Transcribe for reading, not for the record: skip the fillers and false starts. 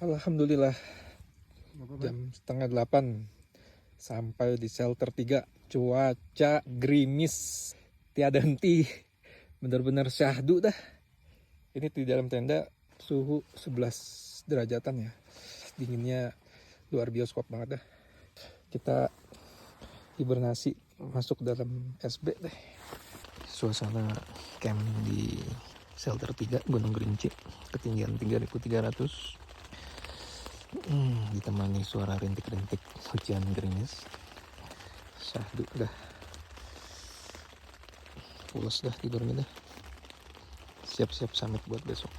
Alhamdulillah jam setengah 8 sampai di shelter 3. Cuaca gerimis tiada henti, benar-benar syahdu dah. Ini di dalam tenda suhu 11 derajatan ya, dinginnya luar bioskop banget dah. Kita hibernasi masuk dalam SB deh. Suasana camp di shelter 3 Gunung Gerinci, ketinggian 3300. Ditemani suara rintik-rintik hujan gerimis. Syahdu dah. Pulas dah tidurnya dah. Siap-siap summit buat besok.